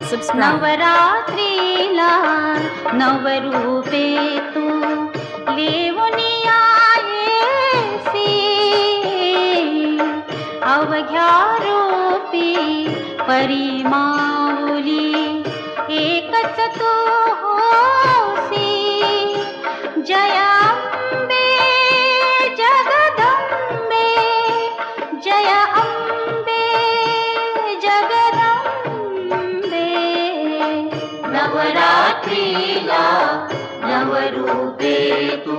Subscribe. नवरात्रीला नवरूपे तू लेवनिया AC, अवघ्या रूपी परिमाऊली एकच तू होसी. जयाम्बे जगदम्बे, जय अम्बे जगदम्बे. नवरात्रीला नवरूपे तू